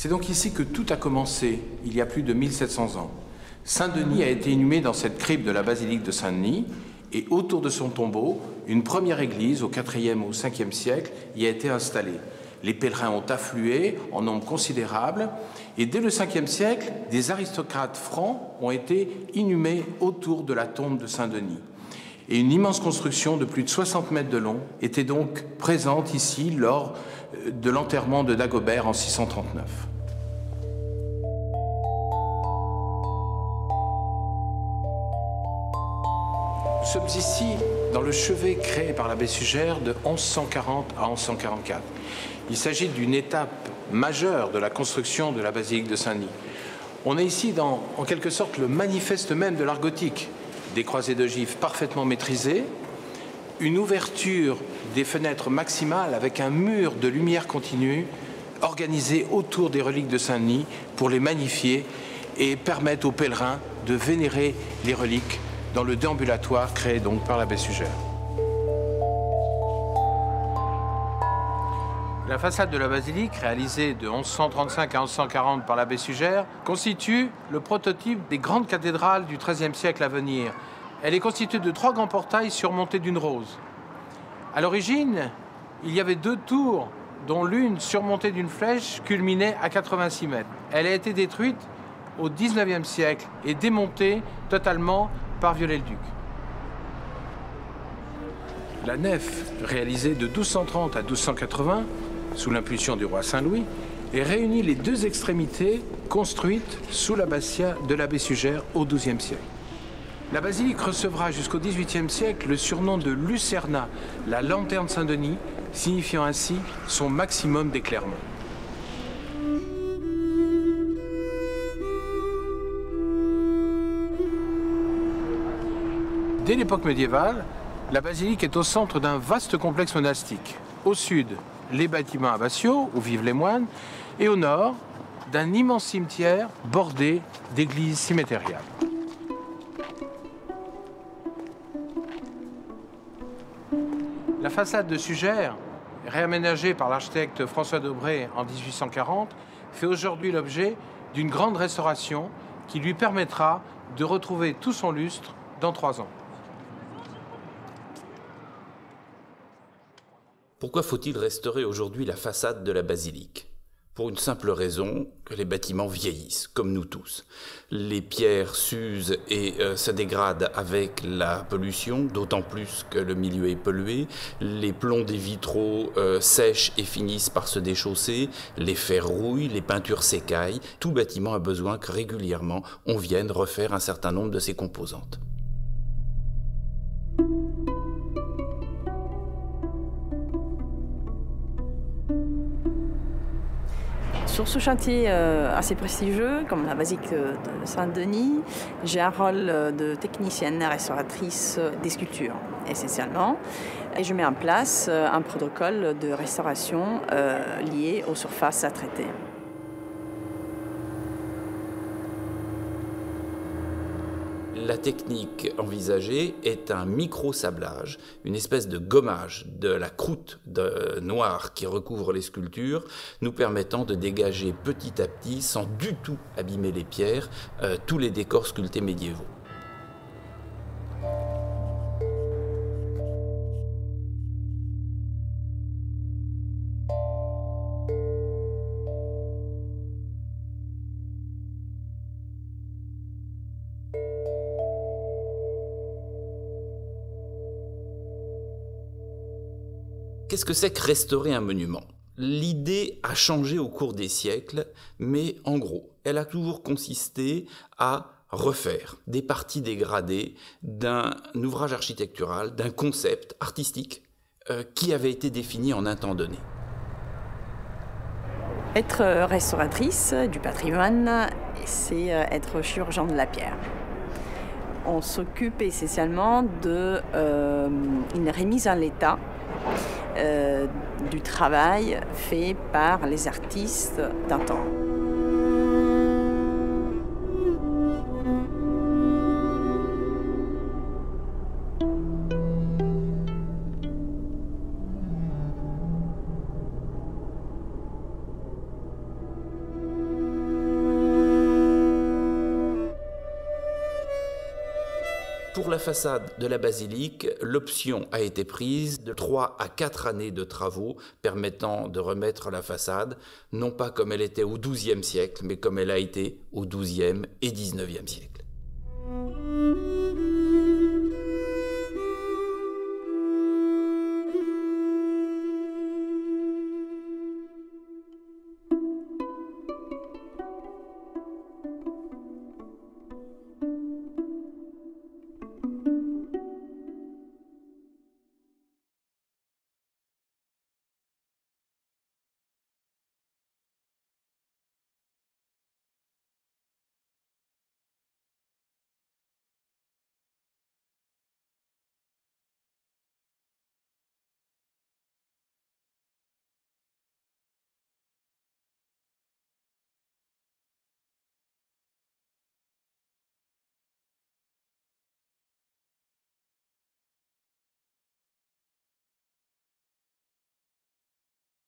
C'est donc ici que tout a commencé, il y a plus de 1700 ans. Saint-Denis a été inhumé dans cette crypte de la basilique de Saint-Denis, et autour de son tombeau, une première église au IVe ou au Ve siècle y a été installée. Les pèlerins ont afflué en nombre considérable, et dès le Ve siècle, des aristocrates francs ont été inhumés autour de la tombe de Saint-Denis. Et une immense construction de plus de 60 mètres de long était donc présente ici lors de l'enterrement de Dagobert en 639. Nous sommes ici dans le chevet créé par l'abbé Sugère de 1140 à 1144. Il s'agit d'une étape majeure de la construction de la basilique de Saint-Denis. On est ici dans, en quelque sorte, le manifeste même de l'art gothique. Des croisées d'ogives parfaitement maîtrisées, une ouverture des fenêtres maximales avec un mur de lumière continue organisé autour des reliques de Saint-Denis pour les magnifier et permettre aux pèlerins de vénérer les reliques dans le déambulatoire créé donc par l'abbé Sugère. La façade de la basilique, réalisée de 1135 à 1140 par l'abbé Sugère, constitue le prototype des grandes cathédrales du XIIIe siècle à venir. Elle est constituée de 3 grands portails surmontés d'une rose. À l'origine, il y avait 2 tours, dont l'une surmontée d'une flèche culminait à 86 mètres. Elle a été détruite au XIXe siècle et démontée totalement par Viollet-le-Duc. La nef, réalisée de 1230 à 1280, sous l'impulsion du roi Saint-Louis, et réunit les 2 extrémités construites sous l'abbatiat de l'abbé Sugère au XIIe siècle. La basilique recevra jusqu'au XVIIIe siècle le surnom de Lucerna, la lanterne Saint-Denis, signifiant ainsi son maximum d'éclairement. Dès l'époque médiévale, la basilique est au centre d'un vaste complexe monastique. Au sud, les bâtiments abbatiaux, où vivent les moines, et au nord, d'un immense cimetière bordé d'églises cimetiériales. La façade de Sugère, réaménagée par l'architecte François Debré en 1840, fait aujourd'hui l'objet d'une grande restauration qui lui permettra de retrouver tout son lustre dans 3 ans. Pourquoi faut-il restaurer aujourd'hui la façade de la basilique ? Pour une simple raison, que les bâtiments vieillissent, comme nous tous. Les pierres s'usent et se dégradent avec la pollution, d'autant plus que le milieu est pollué. Les plombs des vitraux sèchent et finissent par se déchausser. Les fers rouillent, les peintures s'écaillent. Tout bâtiment a besoin que régulièrement on vienne refaire un certain nombre de ses composantes. Sur ce chantier assez prestigieux, comme la basilique de Saint-Denis, j'ai un rôle de technicienne restauratrice des sculptures, essentiellement. Et je mets en place un protocole de restauration lié aux surfaces à traiter. La technique envisagée est un micro-sablage, une espèce de gommage de la croûte noire qui recouvre les sculptures, nous permettant de dégager petit à petit, sans du tout abîmer les pierres, tous les décors sculptés médiévaux. Qu'est-ce que c'est que restaurer un monument ? L'idée a changé au cours des siècles, mais en gros, elle a toujours consisté à refaire des parties dégradées d'un ouvrage architectural, d'un concept artistique qui avait été défini en un temps donné. Être restauratrice du patrimoine, c'est être chirurgien de la pierre. On s'occupe essentiellement d'une remise en l'état du travail fait par les artistes d'un temps. Pour la façade de la basilique, l'option a été prise de 3 à 4 années de travaux permettant de remettre la façade, non pas comme elle était au XIIe siècle, mais comme elle a été au XIIe et XIXe siècle.